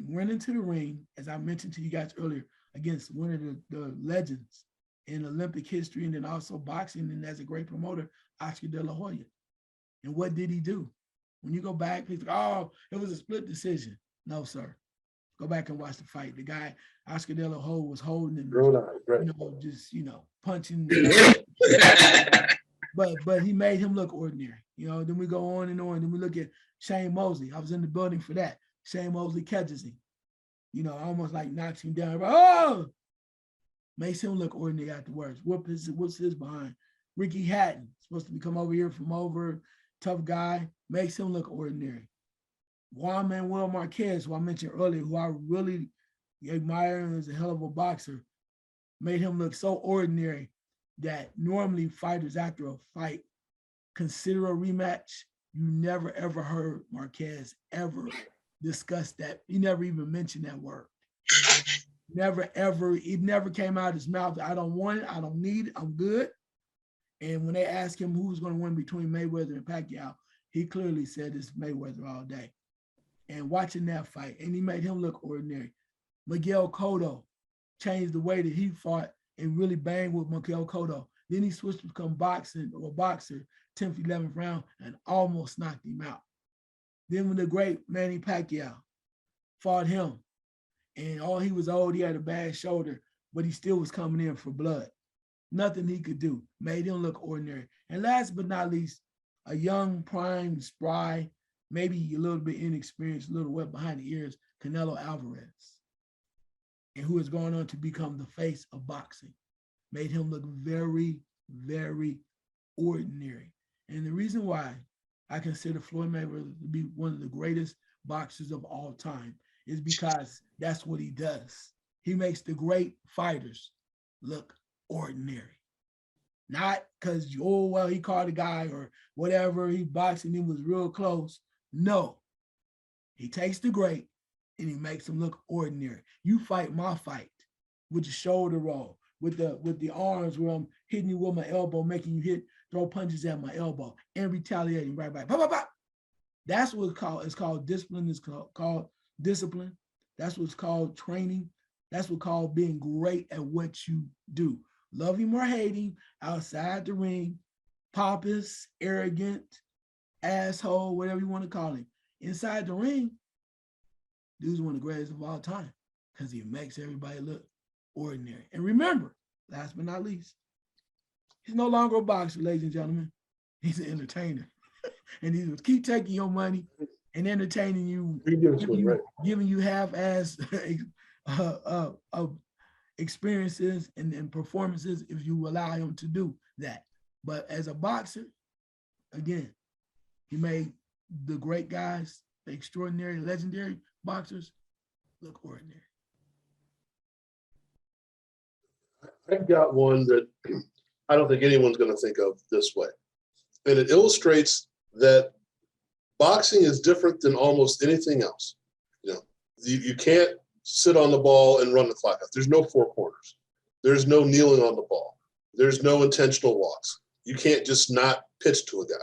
went into the ring, as I mentioned to you guys earlier, against one of the legends in Olympic history, and then also boxing, and as a great promoter, Oscar De La Hoya. And what did he do? When you go back, people go, oh, it was a split decision. No, sir. Go back and watch the fight. The guy, Oscar De La Hoya, was holding him, you know, just, you know, punching. But he made him look ordinary. You know, then we go on and on. Then we look at Shane Mosley. I was in the building for that. Shane Mosley catches him. You know, almost like knocks him down. Oh! Makes him look ordinary afterwards. What's his behind? Ricky Hatton, supposed to come over here from over, tough guy, makes him look ordinary. Juan Manuel Marquez, who I mentioned earlier, who I really admire and is a hell of a boxer, made him look so ordinary that normally fighters after a fight consider a rematch. You never ever heard Marquez ever discuss that. He never even mentioned that word. Never ever, it never came out of his mouth. I don't want it, I don't need it, I'm good. And when they asked him who was going to win between Mayweather and Pacquiao, he clearly said it's Mayweather all day. And watching that fight, and he made him look ordinary. Miguel Cotto changed the way that he fought and really banged with Miguel Cotto. Then he switched to become boxer, 10th, 11th round, and almost knocked him out. Then when the great Manny Pacquiao fought him, and he was old, he had a bad shoulder, but he still was coming in for blood. Nothing he could do, made him look ordinary. And last but not least, a young, prime, spry, maybe a little bit inexperienced, a little wet behind the ears, Canelo Alvarez, and who is going on to become the face of boxing, made him look very, very ordinary. And the reason why I consider Floyd Mayweather to be one of the greatest boxers of all time is because that's what he does. He makes the great fighters look ordinary. Not because, oh, well, he caught a guy or whatever, he boxed and he was real close. No. He takes the great and he makes them look ordinary. You fight my fight with the shoulder roll, with the arms where I'm hitting you with my elbow, making you throw punches at my elbow and retaliating right back. Pop, pop, pop. That's what it's called discipline. It's called discipline. That's what's called training. That's what's called being great at what you do. Love him or hate him, outside the ring, pompous, arrogant, asshole, whatever you want to call him. Inside the ring, dude's one of the greatest of all time because he makes everybody look ordinary. And remember, last but not least, he's no longer a boxer, ladies and gentlemen. He's an entertainer. And he will keep taking your money and entertaining you, giving you half-ass experiences and performances if you allow him to do that. But as a boxer, again, he made the great guys, the extraordinary, legendary boxers, look ordinary.
I've got one that I don't think anyone's going to think of this way. And it illustrates that boxing is different than almost anything else. You know, you can't sit on the ball and run the clock out. There's no four corners. There's no kneeling on the ball. There's no intentional walks. You can't just not pitch to a guy.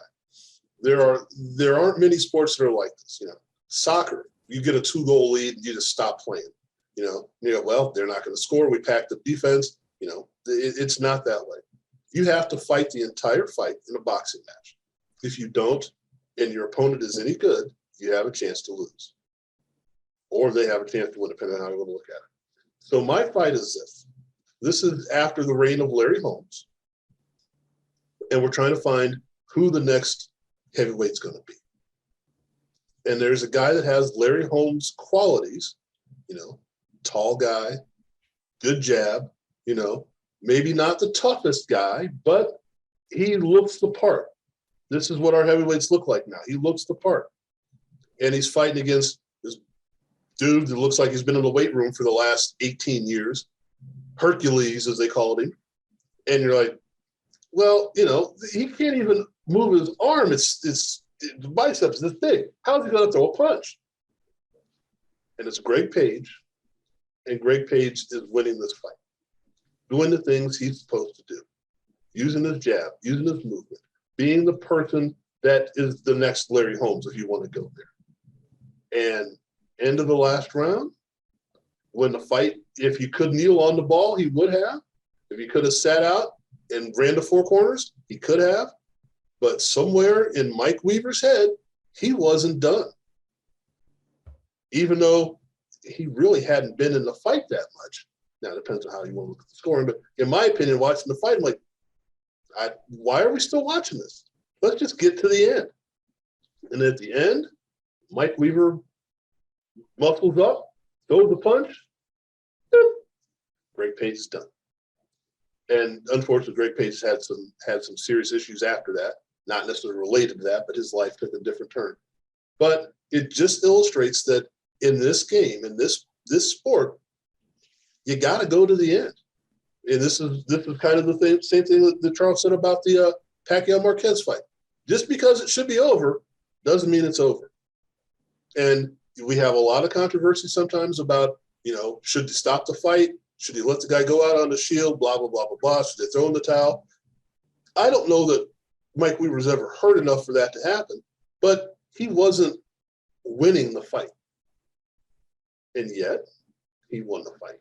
There aren't many sports that are like this. You know, soccer, you get a 2-goal lead and you just stop playing. You know, well, they're not going to score. We pack the defense. You know, it's not that way. You have to fight the entire fight in a boxing match. If you don't, and your opponent is any good, you have a chance to lose. Or they have a chance to win, depending on how you want to look at it. So my fight is this. This is after the reign of Larry Holmes. And we're trying to find who the next heavyweight's going to be. And there's a guy that has Larry Holmes' qualities, you know, tall guy, good jab, you know, maybe not the toughest guy, but he looks the part. This is what our heavyweights look like now. He looks the part. And he's fighting against this dude that looks like he's been in the weight room for the last 18 years. Hercules, as they called him. And you're like, well, you know, he can't even move his arm. It's the biceps this big. How's he going to throw a punch? And it's Greg Page. And Greg Page is winning this fight. Doing the things he's supposed to do. Using his jab, using his movement. Being the person that is the next Larry Holmes, if you want to go there. And end of the last round, when the fight, if he could kneel on the ball, he would have. If he could have sat out and ran the four corners, he could have. But somewhere in Mike Weaver's head, he wasn't done. Even though he really hadn't been in the fight that much. Now, it depends on how you want to look at the scoring. But in my opinion, watching the fight, I'm like, why are we still watching this? Let's just get to the end. And at the end, Mike Weaver muscles up, throws a punch. Greg Page is done. And unfortunately, Greg Page had some serious issues after that, not necessarily related to that, but his life took a different turn. But it just illustrates that in this game, in this sport, you got to go to the end. And this is kind of the same thing that Charles said about the Pacquiao Marquez fight. Just because it should be over doesn't mean it's over. And we have a lot of controversy sometimes about, you know, should he stop the fight? Should he let the guy go out on the shield? Blah, blah, blah, blah, blah. Should they throw in the towel? I don't know that Mike Weaver's ever hurt enough for that to happen, but he wasn't winning the fight. And yet, he won the fight.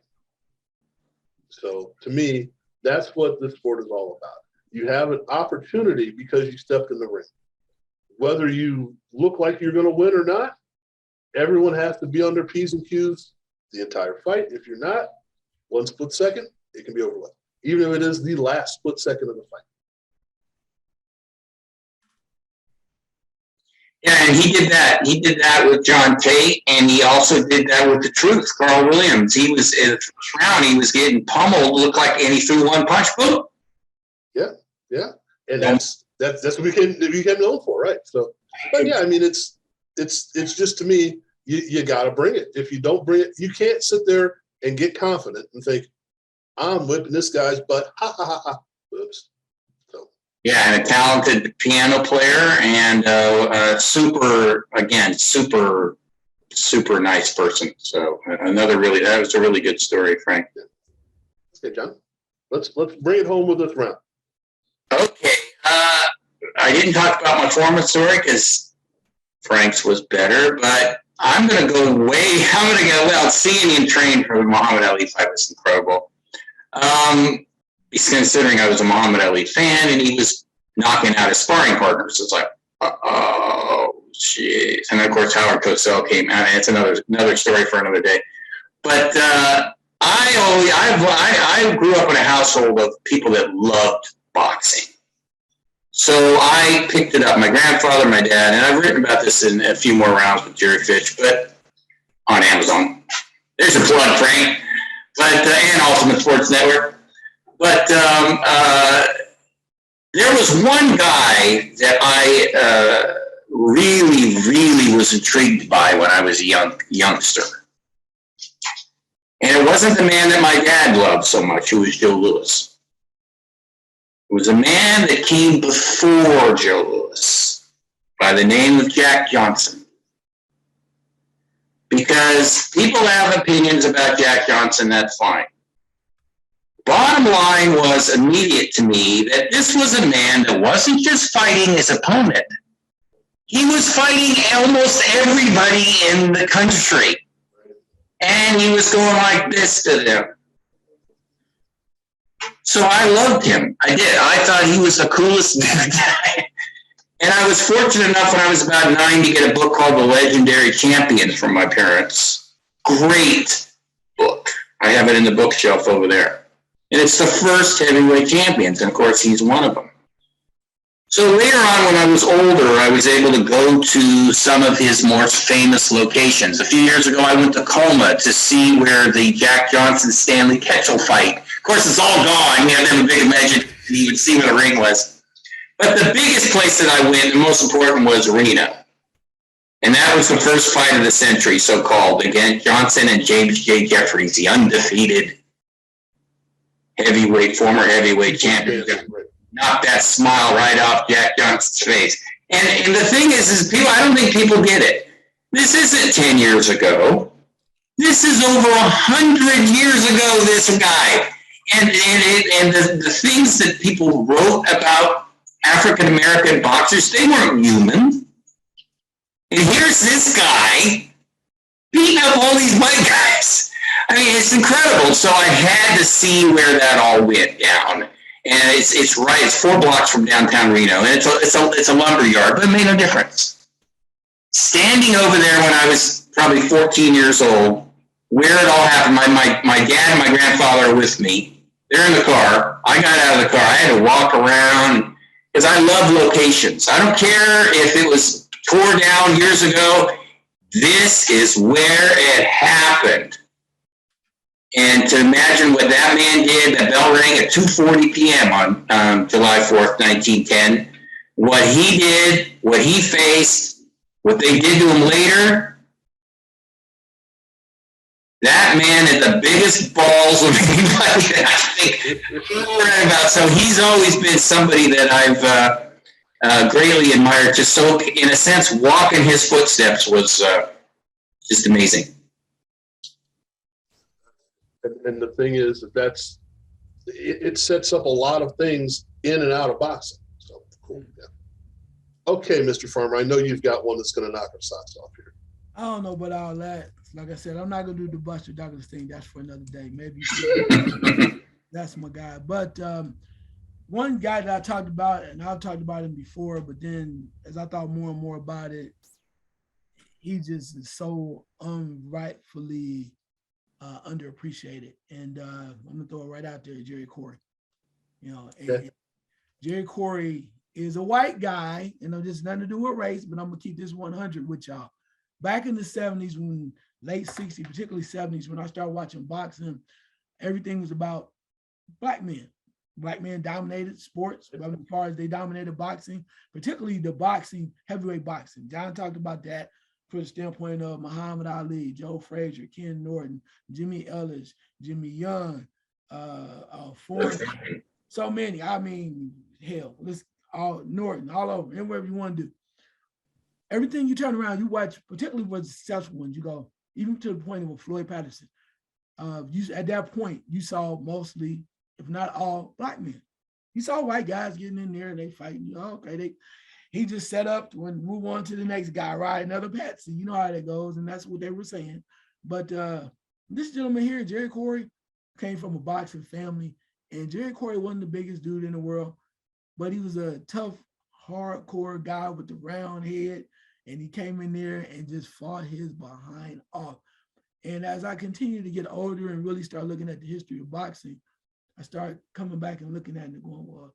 So to me, that's what this sport is all about. You have an opportunity because you stepped in the ring. Whether you look like you're going to win or not, everyone has to be on their P's and Q's the entire fight. If you're not, one split second, it can be over with. Even if it is the last split second of the fight.
Yeah, and he did that. He did that with John Tate, and he also did that with the Truth, Carl Williams. He was in the first round. He was getting pummeled. Looked like, and he threw one punch. Boom.
Yeah, and that's what we became known for, right? So, but yeah, I mean, it's just, to me, you got to bring it. If you don't bring it, you can't sit there and get confident and think, I'm whipping this guy's butt. Ha ha ha ha. Oops. So.
Yeah, and a talented piano player, and super nice person. So that was a really good story, Frank.
Okay, John, let's bring it home with this round.
Okay, I didn't talk about my former story because Frank's was better, but I'm going to go seeing him train for the Muhammad Ali fight was incredible. He's considering I was a Muhammad Ali fan, and he was knocking out his sparring partners. It's like, oh, jeez. And of course, Howard Cosell came out, and it's another story for another day. But I grew up in a household of people that loved boxing. So I picked it up. My grandfather, my dad, and I've written about this in a few more rounds with Jerry Fitch, but on Amazon. There's a plug, Frank. But and Ultimate Sports Network. But there was one guy that I really, really was intrigued by when I was a youngster. And it wasn't the man that my dad loved so much, who was Joe Louis. It was a man that came before Joe Louis by the name of Jack Johnson. Because people have opinions about Jack Johnson, that's fine. Bottom line was immediate to me that this was a man that wasn't just fighting his opponent. He was fighting almost everybody in the country. And he was going like this to them. So I loved him. I did. I thought he was the coolest guy. And I was fortunate enough when I was about 9 to get a book called The Legendary Champion from my parents. Great book. I have it in the bookshelf over there. And it's the first heavyweight champions. And of course, he's one of them. So later on, when I was older, I was able to go to some of his more famous locations. A few years ago, I went to Colma to see where the Jack Johnson-Stanley Ketchel fight. Of course, it's all gone. We have to have a big imagination. You would see where the ring was. But the biggest place that I went, the most important, was Reno. And that was the first fight of the century, so-called, against Johnson and James J. Jeffries, the undefeated former heavyweight champion. Knocked that smile right off Jack Johnson's face. And the thing is people, I don't think people get it. This isn't 10 years ago. This is over 100 years ago, this guy. And the things that people wrote about African-American boxers, they weren't human. And here's this guy beating up all these white guys. I mean, it's incredible. So I had to see where that all went down. And it's right. It's 4 blocks from downtown Reno, and it's a lumber yard, but it made no difference. Standing over there when I was probably 14 years old, where it all happened. My dad and my grandfather are with me. They're in the car. I got out of the car. I had to walk around because I love locations. I don't care if it was tore down years ago. This is where it happened. And to imagine what that man did, the bell rang at 2:40 p.m. on July 4th, 1910. What he did, what he faced, what they did to him later, that man had the biggest balls of anybody that I think we're right about. So he's always been somebody that I've greatly admired. Just so, in a sense, walking his footsteps was just amazing.
And the thing is that it sets up a lot of things in and out of boxing. So cool. Yeah. Okay, Mr. Farmer, I know you've got one that's going to knock our socks off here.
I don't know about all that. Like I said, I'm not going to do the Buster Douglas thing. That's for another day. Maybe that's my guy. But one guy that I talked about, and I've talked about him before, but then as I thought more and more about it, he just is so unrightfully underappreciated. And I'm gonna throw it right out there, Jerry Cory. You know, and Jerry Cory is a white guy, and I'm just nothing to do with race, but I'm gonna keep this 100 with y'all. Back in the 70s, when late 60s, particularly 70s, when I started watching boxing, everything was about black men. Black men dominated sports as far as they dominated boxing, particularly the boxing, heavyweight boxing. John talked about that from the standpoint of Muhammad Ali, Joe Frazier, Ken Norton, Jimmy Ellis, Jimmy Young, Foreman, so many. I mean, hell, let's all Norton, all over, and whatever you want to do. Everything you turn around, you watch, particularly with the successful ones, you go, even to the point of a Floyd Patterson. At that point, you saw mostly, if not all, black men. You saw white guys getting in there and they fighting. You know, okay, he just set up to move on to the next guy, right? Another Patsy. You know how that goes, and that's what they were saying. But this gentleman here, Jerry Cory, came from a boxing family, and Jerry Cory wasn't the biggest dude in the world, but he was a tough, hardcore guy with the round head, and he came in there and just fought his behind off. And as I continue to get older and really start looking at the history of boxing, I started coming back and looking at it and going, well,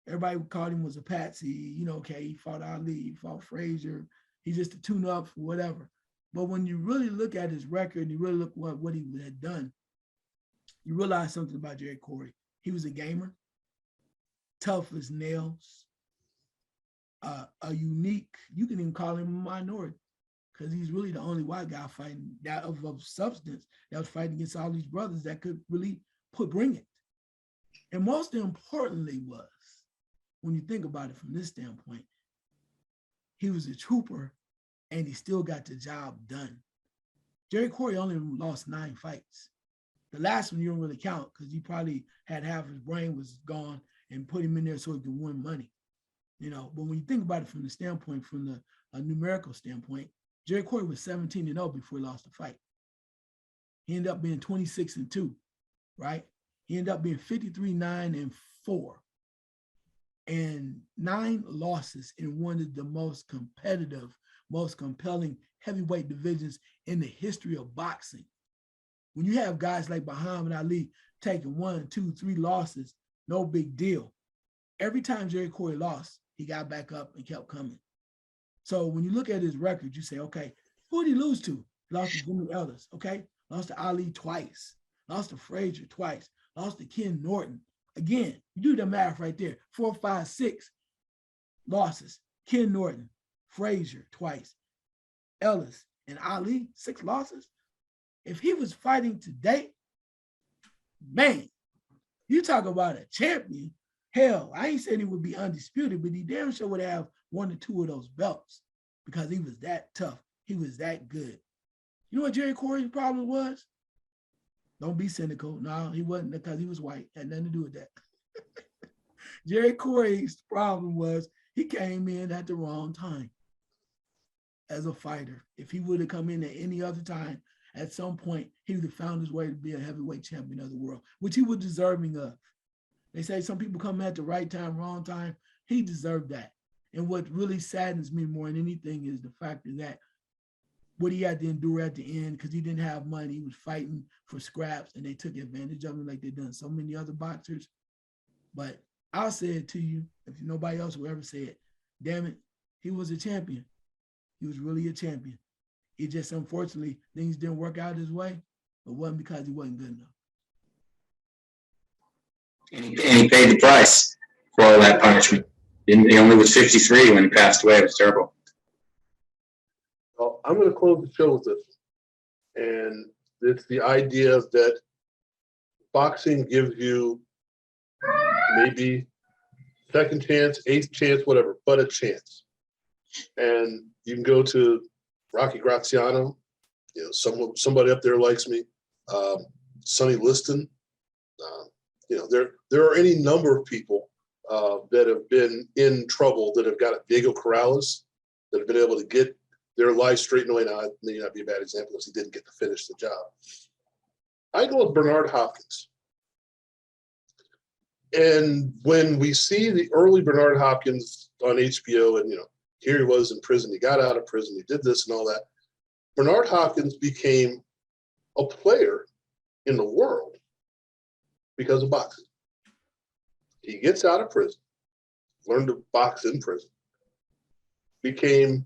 everybody called him was a patsy, you know, okay, he fought Ali, he fought Frazier, he's just a tune-up, whatever. But when you really look at his record and you really look at what he had done, you realize something about Jerry Cory. He was a gamer, tough as nails, a unique, you can even call him a minority, because he's really the only white guy fighting that of substance that was fighting against all these brothers that could really bring it. And most importantly was, when you think about it from this standpoint, he was a trooper and he still got the job done. Jerry Cory only lost 9 fights. The last one you don't really count because he probably had half his brain was gone and put him in there so he could win money. You know, but when you think about it from the standpoint, from the numerical standpoint, Jerry Cory was 17-0 before he lost the fight. He ended up being 26-2, right? He ended up being 53-9-4, and 9 losses in one of the most competitive, most compelling heavyweight divisions in the history of boxing. When you have guys like Muhammad Ali taking 1, 2, 3 losses, no big deal. Every time Jerry Cory lost, he got back up and kept coming. So when you look at his record, you say, okay, who did he lose to? He lost to Jimmy Ellis, okay? Lost to Ali twice, lost to Frazier twice, lost to Ken Norton. Again, you do the math right there. 4, 5, 6 losses. Ken Norton, Frazier twice, Ellis, and Ali, 6 losses. If he was fighting today, man, you talk about a champion. Hell, I ain't saying he would be undisputed, but he damn sure would have 1 or 2 of those belts because he was that tough. He was that good. You know what Jerry Cory's problem was? Don't be cynical. No, he wasn't, because he was white. Had nothing to do with that. Jerry Cory's problem was he came in at the wrong time as a fighter. If he would have come in at any other time, at some point, he would have found his way to be a heavyweight champion of the world, which he was deserving of. They say some people come at the right time, wrong time. He deserved that. And what really saddens me more than anything is the fact that what he had to endure at the end, because he didn't have money. He was fighting for scraps, and they took advantage of him like they've done so many other boxers. But I'll say it to you, if nobody else will ever say it, damn it, he was a champion. He was really a champion. It just, unfortunately, things didn't work out his way, but it wasn't because he wasn't good enough.
And he paid the price for all that punishment. He only was 53 when he passed away. It was terrible.
Well, I'm going to close the show with this. And it's the idea that boxing gives you maybe second chance, 8th chance, whatever, but a chance. And you can go to Rocky Graziano, you know, somebody up there likes me, Sonny Liston. You know, there are any number of people that have been in trouble that have got a Diego Corrales, that have been able to get their life straightened away. Now, it may not be a bad example because he didn't get to finish the job. I go with Bernard Hopkins. And when we see the early Bernard Hopkins on HBO, and, you know, here he was in prison, he got out of prison, he did this and all that. Bernard Hopkins became a player in the world because of boxing. He gets out of prison, learned to box in prison, became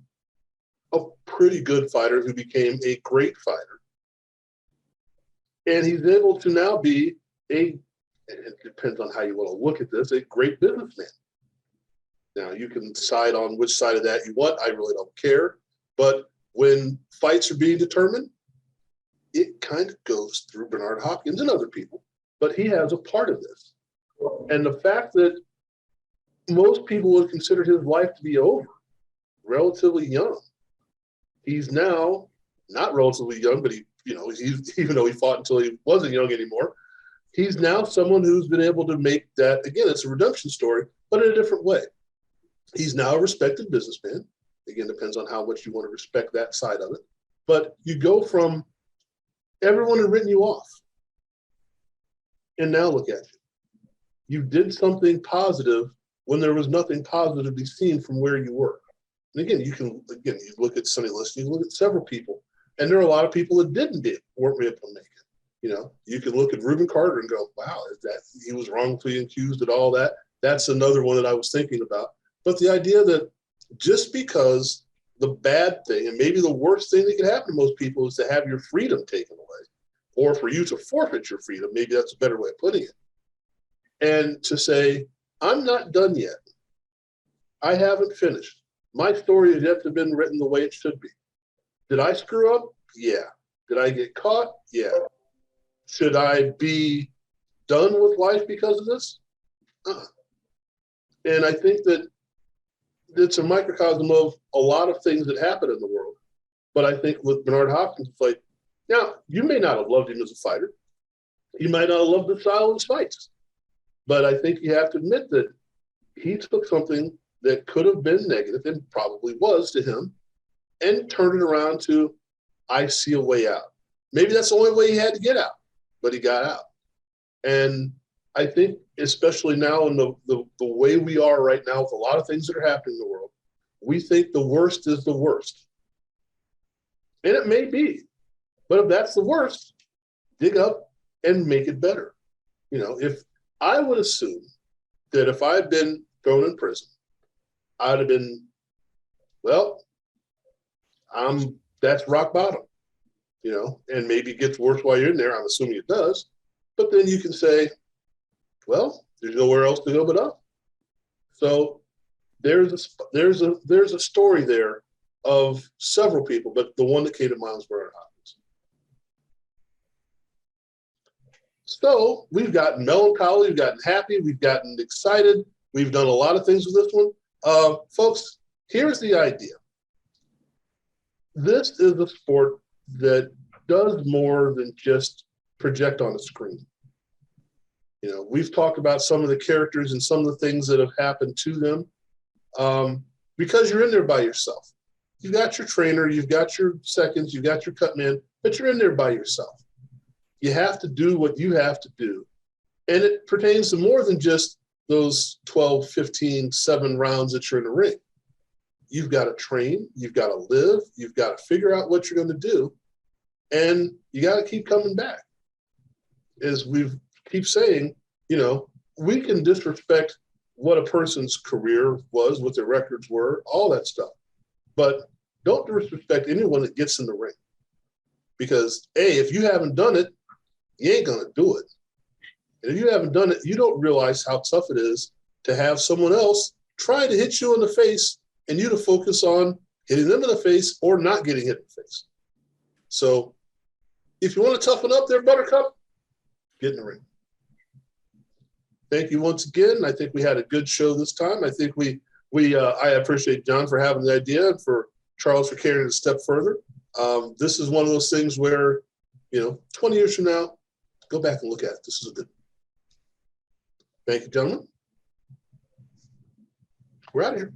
a pretty good fighter who became a great fighter. And he's able to now be it depends on how you want to look at this, a great businessman. Now, you can decide on which side of that you want. I really don't care. But when fights are being determined, it kind of goes through Bernard Hopkins and other people. But he has a part of this. And the fact that most people would consider his life to be over, relatively young. He's now not relatively young, but he's even though he fought until he wasn't young anymore, he's now someone who's been able to make that, again, it's a redemption story, but in a different way. He's now a respected businessman. Again, depends on how much you want to respect that side of it. But you go from everyone had written you off. And now look at you. You did something positive when there was nothing positive to be seen from where you were. And again, you look at Sonny Liston, you look at several people, and there are a lot of people that weren't able to make it. You can look at Reuben Carter and go, wow, is that he was wrongfully accused and all that? That's another one that I was thinking about. But the idea that just because the bad thing, and maybe the worst thing that could happen to most people, is to have your freedom taken away, or for you to forfeit your freedom, maybe that's a better way of putting it. And to say, I'm not done yet. I haven't finished. My story has yet to have been written the way it should be. Did I screw up? Yeah. Did I get caught? Yeah. Should I be done with life because of this? And I think that it's a microcosm of a lot of things that happen in the world. But I think with Bernard Hopkins, it's like, now, you may not have loved him as a fighter. You might not have loved the style of his fights. But I think you have to admit that he took something that could have been negative, and probably was to him, and turned it around to, I see a way out. Maybe that's the only way he had to get out, but he got out. And I think, especially now in the way we are right now with a lot of things that are happening in the world, we think the worst is the worst. And it may be. But if that's the worst, dig up and make it better. If I would assume that if I had been thrown in prison, I'd have been, well, that's rock bottom, and maybe it gets worse while you're in there. I'm assuming it does. But then you can say, well, there's nowhere else to go but up. So there's a story there of several people, but the one that came to mind was Bernard Hopkins. So we've gotten melancholy, we've gotten happy, we've gotten excited. We've done a lot of things with this one. Folks, here's the idea. This is a sport that does more than just project on a screen. We've talked about some of the characters and some of the things that have happened to them because you're in there by yourself. You've got your trainer, you've got your seconds, you've got your cut man, but you're in there by yourself. You have to do what you have to do. And it pertains to more than just those 12, 15, 7 rounds that you're in the ring. You've got to train, you've got to live, you've got to figure out what you're going to do, and you got to keep coming back. As we keep saying, we can disrespect what a person's career was, what their records were, all that stuff. But don't disrespect anyone that gets in the ring. Because, A, if you haven't done it, you ain't going to do it. And if you haven't done it, you don't realize how tough it is to have someone else try to hit you in the face and you to focus on hitting them in the face or not getting hit in the face. So if you want to toughen up there, Buttercup, get in the ring. Thank you once again. I think we had a good show this time. I think I appreciate John for having the idea and for Charles for carrying it a step further. This is one of those things where, 20 years from now, go back and look at it. This is a good one. Thank you, gentlemen. We're out of here.